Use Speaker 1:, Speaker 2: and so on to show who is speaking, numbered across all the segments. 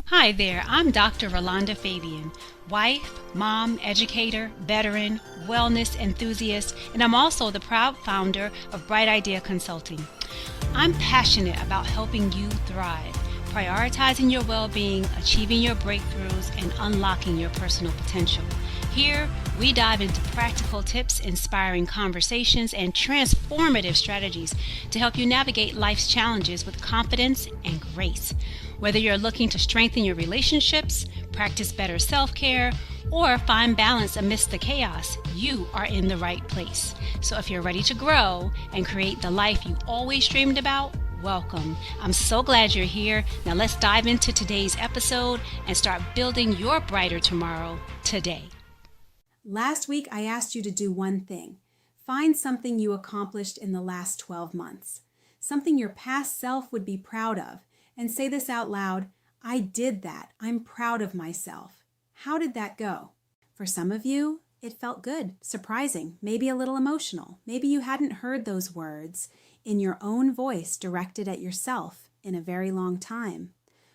Speaker 1: Hi there, I'm Dr. Rolanda Fabian, wife, mom, educator, veteran, wellness enthusiast, and I'm also the proud founder of Bright Idea Consulting. I'm passionate about helping you thrive, prioritizing your well-being, achieving your breakthroughs, and unlocking your personal potential. Here, we dive into practical tips, inspiring conversations, and transformative strategies to help you navigate life's challenges with confidence and grace. Whether you're looking to strengthen your relationships, practice better self-care, or find balance amidst the chaos, you are in the right place. So if you're ready to grow and create the life you always dreamed about, welcome. I'm so glad you're here. Now let's dive into today's episode and start building your brighter tomorrow today.
Speaker 2: Last week, I asked you to do one thing. Find something you accomplished in the last 12 months, something your past self would be proud of, and say this out loud: I did that. I'm proud of myself. How did that go? For some of you, it felt good, surprising, maybe a little emotional. Maybe you hadn't heard those words in your own voice directed at yourself in a very long time.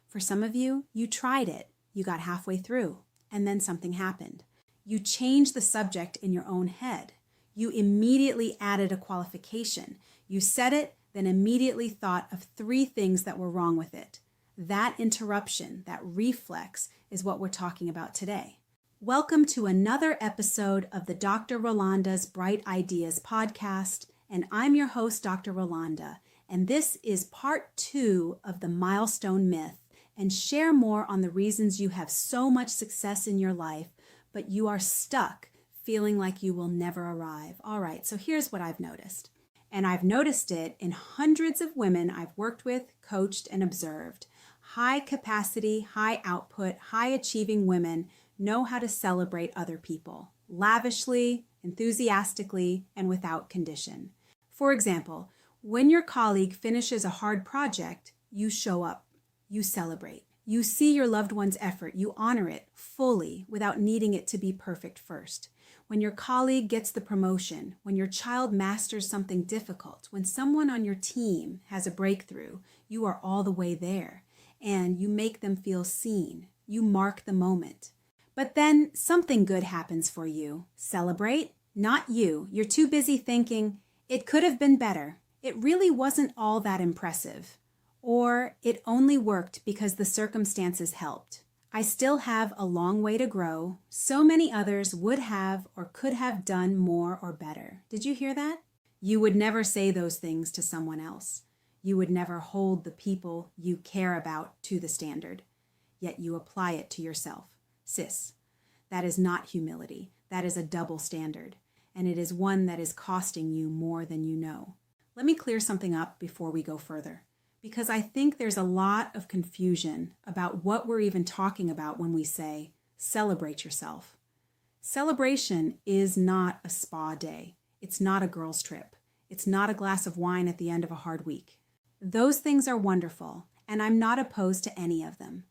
Speaker 2: For some of you, you tried it. You got halfway through, and then something happened. You changed the subject in your own head. You immediately added a qualification. You said it, then immediately thought of 3 things that were wrong with it. That interruption, that reflex, is what we're talking about today. Welcome to another episode of the Dr. Rolanda's Bright Ideas podcast, and I'm your host, Dr. Rolanda, and this is part 2 of the Milestone Myth, and share more on the reasons you have so much success in your life, but you are stuck feeling like you will never arrive. All right, so here's what I've noticed. And I've noticed it in hundreds of women I've worked with, coached, and observed. High capacity, high output, high achieving women know how to celebrate other people, lavishly, enthusiastically, and without condition. For example, when your colleague finishes a hard project, you show up, you celebrate. You see your loved one's effort, you honor it fully without needing it to be perfect first. When your colleague gets the promotion, when your child masters something difficult, when someone on your team has a breakthrough, you are all the way there, and you make them feel seen. You mark the moment. But then something good happens for you. Celebrate? Not you. You're too busy thinking, it could have been better. It really wasn't all that impressive. Or it only worked because the circumstances helped. I still have a long way to grow. So many others would have or could have done more or better. Did you hear that? You would never say those things to someone else. You would never hold the people you care about to the standard. Yet you apply it to yourself. Sis, that is not humility. That is a double standard. And it is one that is costing you more than you know. Let me clear something up before we go further, because I think there's a lot of confusion about what we're even talking about when we say, celebrate yourself. Celebration is not a spa day. It's not a girl's trip. It's not a glass of wine at the end of a hard week. Those things are wonderful, and I'm not opposed to any of them.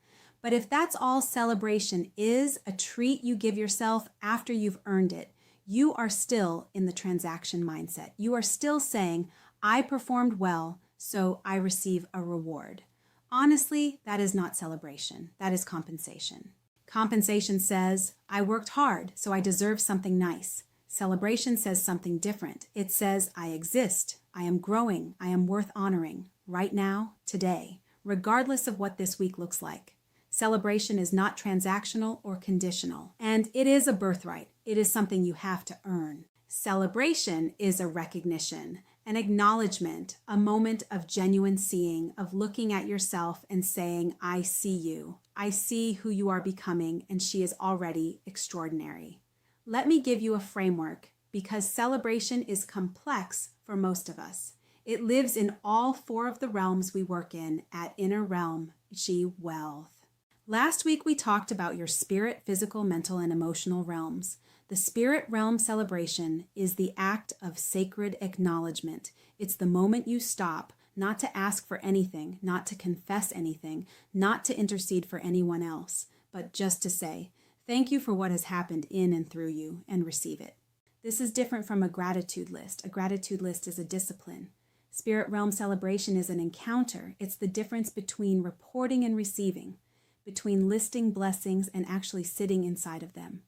Speaker 2: But if that's all celebration is, a treat you give yourself after you've earned it, you are still in the transaction mindset. You are still saying, I performed well, so I receive a reward. Honestly, that is not celebration. That is compensation. Compensation says, I worked hard, so I deserve something nice. Celebration says something different. It says, I exist, I am growing, I am worth honoring, right now, today, regardless of what this week looks like. Celebration is not transactional or conditional, and it is a birthright. It is something you have to earn. Celebration is a recognition, an acknowledgement, a moment of genuine seeing, of looking at yourself and saying, I see you. I see who you are becoming, and she is already extraordinary. Let me give you a framework, because celebration is complex for most of us. It lives in all 4 of the realms we work in at Inner Realm WELLth. Last week we talked about your spirit, physical, mental, and emotional realms. The spirit realm celebration is the act of sacred acknowledgement. It's the moment you stop, not to ask for anything, not to confess anything, not to intercede for anyone else, but just to say, thank you for what has happened in and through you, and receive it. This is different from a gratitude list. A gratitude list is a discipline. Spirit realm celebration is an encounter. It's the difference between reporting and receiving, between listing blessings and actually sitting inside of them.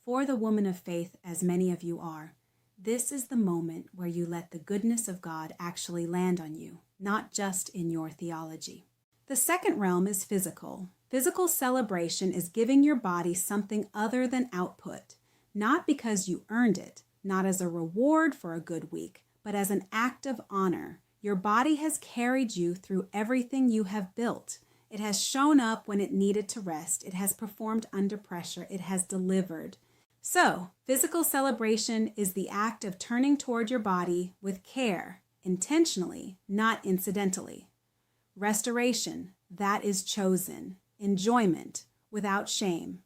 Speaker 2: For the woman of faith, as many of you are, this is the moment where you let the goodness of God actually land on you, not just in your theology. The second realm is physical. Physical celebration is giving your body something other than output, not because you earned it, not as a reward for a good week, but as an act of honor. Your body has carried you through everything you have built. It has shown up when it needed to rest. It has performed under pressure. It has delivered. So, physical celebration is the act of turning toward your body with care, intentionally, not incidentally. Restoration, that is chosen. Enjoyment, without shame.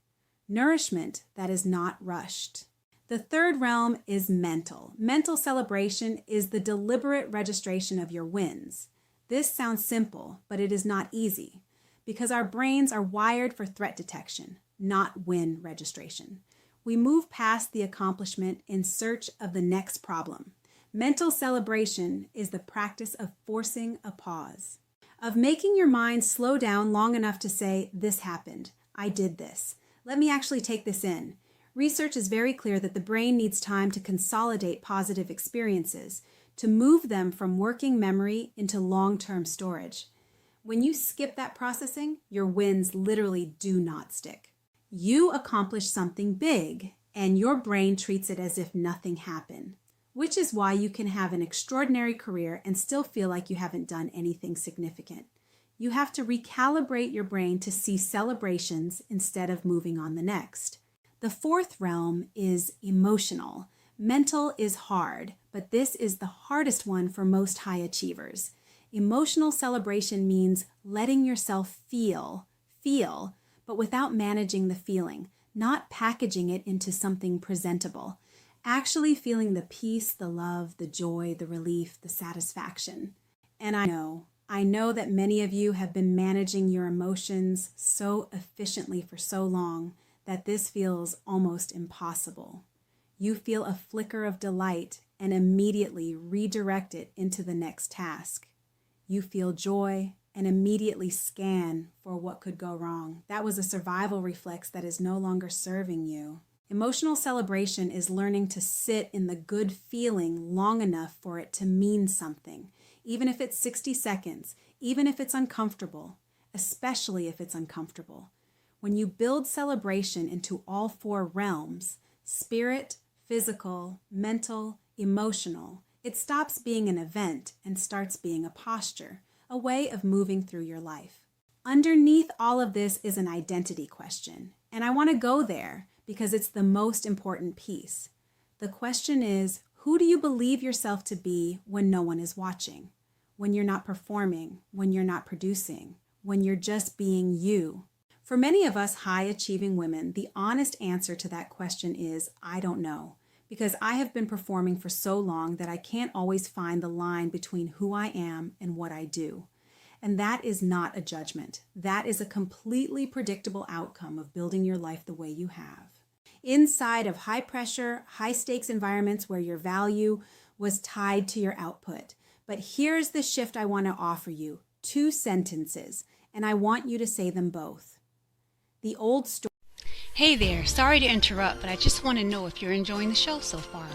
Speaker 2: Nourishment, that is not rushed. The third realm is mental. Mental celebration is the deliberate registration of your wins. This sounds simple, but it is not easy, because our brains are wired for threat detection, not win registration. We move past the accomplishment in search of the next problem. Mental celebration is the practice of forcing a pause, of making your mind slow down long enough to say, this happened, I did this. Let me actually take this in. Research is very clear that the brain needs time to consolidate positive experiences, to move them from working memory into long-term storage. When you skip that processing, your wins literally do not stick. You accomplish something big, and your brain treats it as if nothing happened, which is why you can have an extraordinary career and still feel like you haven't done anything significant. You have to recalibrate your brain to see celebrations instead of moving on the next. The fourth realm is emotional. Mental is hard, but this is the hardest one for most high achievers. Emotional celebration means letting yourself feel, but without managing the feeling, not packaging it into something presentable. Actually feeling the peace, the love, the joy, the relief, the satisfaction. And I know that many of you have been managing your emotions so efficiently for so long that this feels almost impossible. You feel a flicker of delight and immediately redirect it into the next task. You feel joy and immediately scan for what could go wrong. That was a survival reflex that is no longer serving you. Emotional celebration is learning to sit in the good feeling long enough for it to mean something, even if it's 60 seconds, even if it's uncomfortable, especially if it's uncomfortable. When you build celebration into all four realms, spirit, physical, mental, emotional, it stops being an event and starts being a posture, a way of moving through your life. Underneath all of this is an identity question, and I want to go there because it's the most important piece. The question is, who do you believe yourself to be when no one is watching? When you're not performing, when you're not producing, when you're just being you? For many of us high-achieving women, the honest answer to that question is, I don't know, because I have been performing for so long that I can't always find the line between who I am and what I do. And that is not a judgment. That is a completely predictable outcome of building your life the way you have. Inside of high-pressure, high-stakes environments where your value was tied to your output. But here's the shift I want to offer you. 2 sentences, and I want you to say them both. The old story.
Speaker 1: Hey there, sorry to interrupt, but I just want to know if you're enjoying the show so far.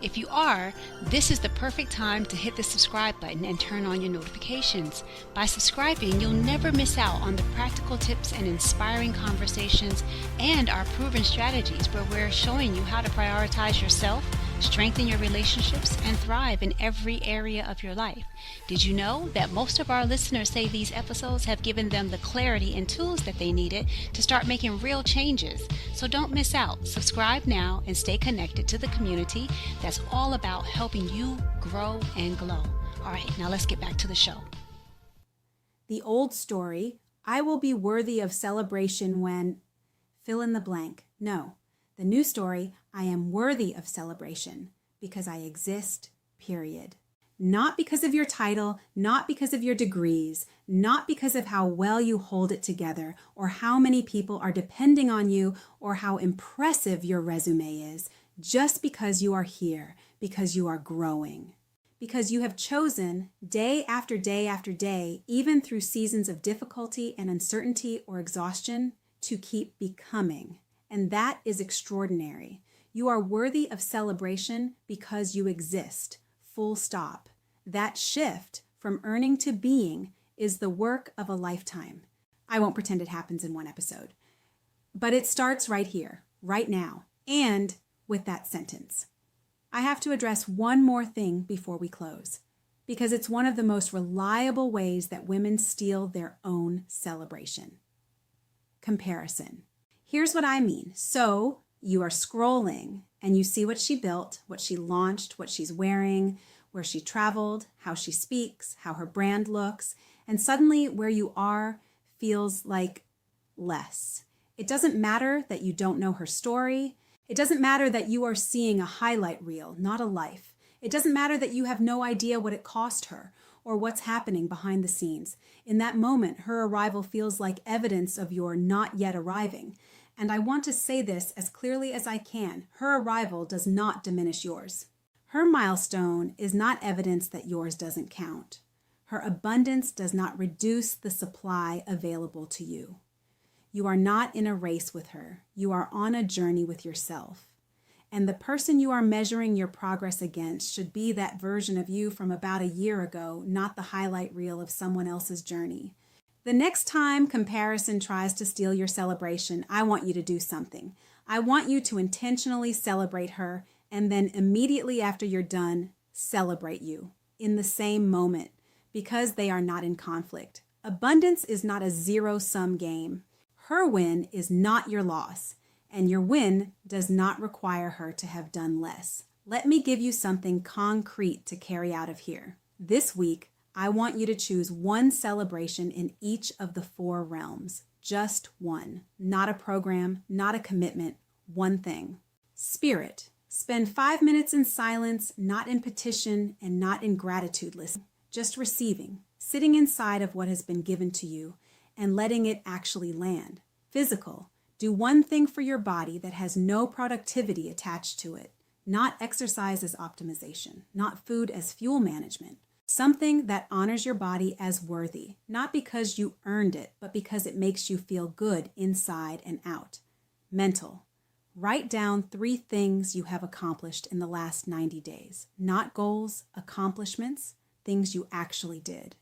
Speaker 1: If you are, this is the perfect time to hit the subscribe button and turn on your notifications. By subscribing, you'll never miss out on the practical tips and inspiring conversations and our proven strategies where we're showing you how to prioritize yourself, strengthen your relationships, and thrive in every area of your life. Did you know that most of our listeners say these episodes have given them the clarity and tools that they needed to start making real changes? So don't miss out. Subscribe now and stay connected to the community that's all about helping you grow and glow. All right, now let's get back to the show.
Speaker 2: The old story, I will be worthy of celebration when fill in the blank. No. The new story, I am worthy of celebration because I exist, period. Not because of your title, not because of your degrees, not because of how well you hold it together or how many people are depending on you or how impressive your resume is, just because you are here, because you are growing. because you have chosen day after day after day, even through seasons of difficulty and uncertainty or exhaustion, to keep becoming. And that is extraordinary. You are worthy of celebration because you exist. Full stop. That shift from earning to being is the work of a lifetime. I won't pretend it happens in one episode. But it starts right here, right now, and with that sentence. I have to address one more thing before we close, because it's one of the most reliable ways that women steal their own celebration. Comparison. Here's what I mean. So you are scrolling and you see what she built, what she launched, what she's wearing, where she traveled, how she speaks, how her brand looks, and suddenly where you are feels like less. It doesn't matter that you don't know her story. It doesn't matter that you are seeing a highlight reel, not a life. It doesn't matter that you have no idea what it cost her or what's happening behind the scenes. In that moment, her arrival feels like evidence of your not yet arriving. And I want to say this as clearly as I can. Her arrival does not diminish yours. Her milestone is not evidence that yours doesn't count. Her abundance does not reduce the supply available to you. You are not in a race with her. You are on a journey with yourself. And the person you are measuring your progress against should be that version of you from about a year ago, not the highlight reel of someone else's journey. The next time comparison tries to steal your celebration, I want you to do something. I want you to intentionally celebrate her, and then immediately after you're done, celebrate you in the same moment, because they are not in conflict. Abundance is not a zero-sum game. Her win is not your loss, and your win does not require her to have done less. Let me give you something concrete to carry out of here. This week, I want you to choose one celebration in each of the 4 realms. Just one. Not a program, not a commitment, one thing. Spirit. Spend 5 minutes in silence, not in petition and not in gratitude listening. Just receiving, sitting inside of what has been given to you and letting it actually land. Physical. Do one thing for your body that has no productivity attached to it. Not exercise as optimization, not food as fuel management. Something that honors your body as worthy, not because you earned it, but because it makes you feel good inside and out. Mental. Write down 3 things you have accomplished in the last 90 days. Not goals, accomplishments, things you actually did.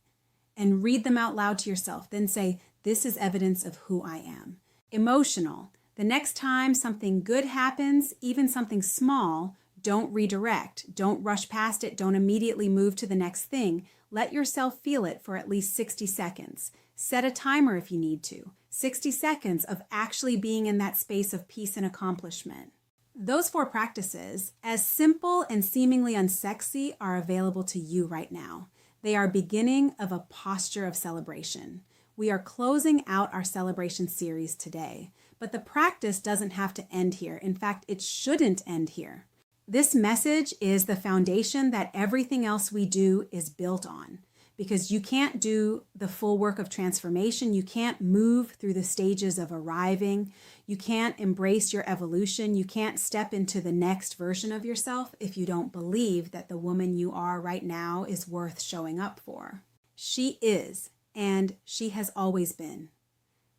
Speaker 2: And read them out loud to yourself. Then say, this is evidence of who I am. Emotional. The next time something good happens, even something small, don't redirect. Don't rush past it. Don't immediately move to the next thing. Let yourself feel it for at least 60 seconds. Set a timer if you need to. 60 seconds of actually being in that space of peace and accomplishment. Those 4 practices, as simple and seemingly unsexy, are available to you right now. They are beginning of a posture of celebration. We are closing out our celebration series today, but the practice doesn't have to end here. In fact, it shouldn't end here. This message is the foundation that everything else we do is built on, because you can't do the full work of transformation. You can't move through the stages of arriving. You can't embrace your evolution. You can't step into the next version of yourself if you don't believe that the woman you are right now is worth showing up for. She is. And she has always been.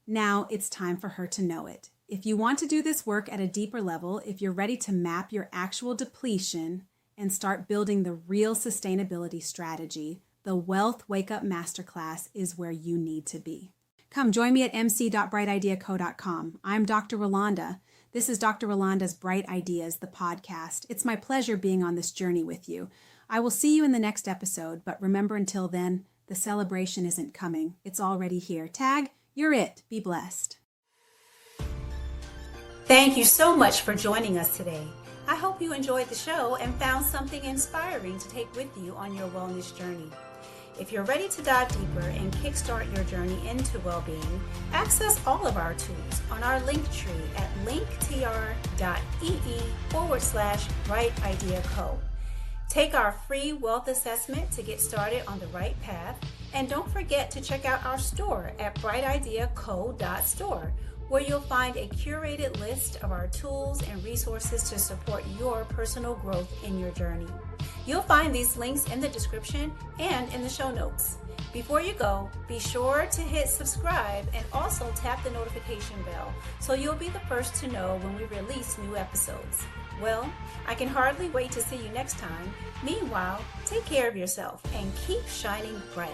Speaker 2: Now it's time for her to know it. If you want to do this work at a deeper level, if you're ready to map your actual depletion and start building the real sustainability strategy, the Wealth Wake Up Masterclass is where you need to be. Come join me at mc.brightideaco.com. I'm Dr. Rolanda. This is Dr. Rolanda's Bright Ideas, the podcast. It's my pleasure being on this journey with you. I will see you in the next episode, but remember until then, the celebration isn't coming. It's already here. Tag, you're it. Be blessed.
Speaker 1: Thank you so much for joining us today. I hope you enjoyed the show and found something inspiring to take with you on your wellness journey. If you're ready to dive deeper and kickstart your journey into well-being, access all of our tools on our link tree at linktr.ee/brightideaco. Take our free wealth assessment to get started on the right path. And don't forget to check out our store at brightideaco.store, where you'll find a curated list of our tools and resources to support your personal growth in your journey.
Speaker 2: You'll find these links in the description and in the show notes. Before you go, be sure to hit subscribe and also tap the notification bell so you'll be the first to know when we release new episodes. Well, I can hardly wait to see you next time. Meanwhile, take care of yourself and keep shining bright.